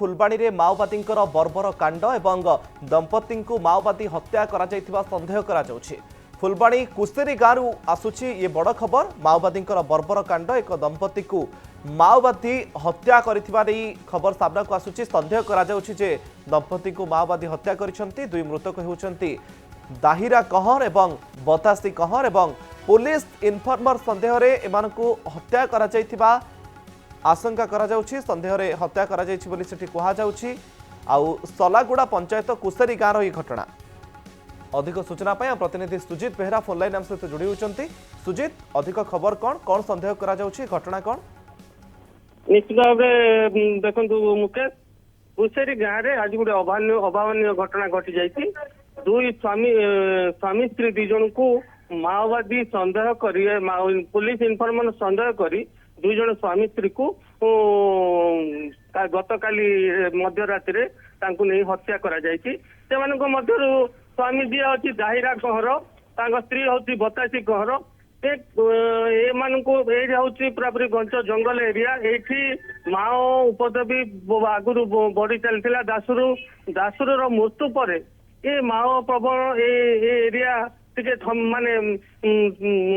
फुलबाणी रे माओवादी बर्बर कांड एवं दंपति को माओवादी हत्या करा जायथिबा संदेह करा जाउछि। फुलबाणी कुसेरी गाँव आसुछि ये बड़ खबर। माओवादी बर्बर कांड एक दंपति को माओवादी हत्या करिथिबार खबर सामना को आसुछि। संदेह करा जाउछि जे दंपति को माओवादी हत्या करिसंती। दुई मृतक हेउचंती दाहिरा कहर एवं बतासी कहर एवं पुलिस इनफॉर्मर संदेह रे एमानकु हत्या करा जायथिबा आशंका करा जाउछि। संदेह रे हत्या करा जायछि बोली सेठी कुहा जाउछि। आउ सलागुड़ा पंचायत कुसेरी गाँव ये घटना। अधिक सूचना पाई प्रतिनिधि सुजित बेहरा फोन लाइन आम सहित जोड़ी होती। सुजित, अधिक खबर कौन कौन संदेह करा जाउछि, घटना कौन? निश्चित भाव देखु मुकेश, कुसेरी गाँव में आज गोटे अभावन घटना घटी जाइए। दुई स्वामी स्त्री दी जन को माओवादी संदेह कर पुलिस इनफॉर्मर संदेह करी दुई जन स्वामी स्त्री को गत काली मध्यराति नहीं हत्या करा जाइछि। स्वामी जी हूँ दाहिरा कहर, स्त्री हूँ बतासी कहर। पूरापूरी घंच जंगल एरिया ये माओ उपद्रवी आगुरी बढ़ी चलती। दासुर मृत्यु पर ये माओ प्रबल एरिया माने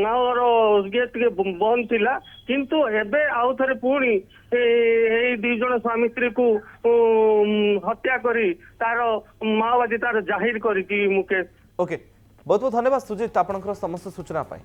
माओर ये बंद थिला, किंतु एबे आउ थे पुणी दुई जन स्वामी स्त्री को हत्या करी तार माओवादी तार जाहिर करी। मुकेश, ओके, बहुत बहुत धन्यवाद सुजित आपनकर समस्त सूचना पाई।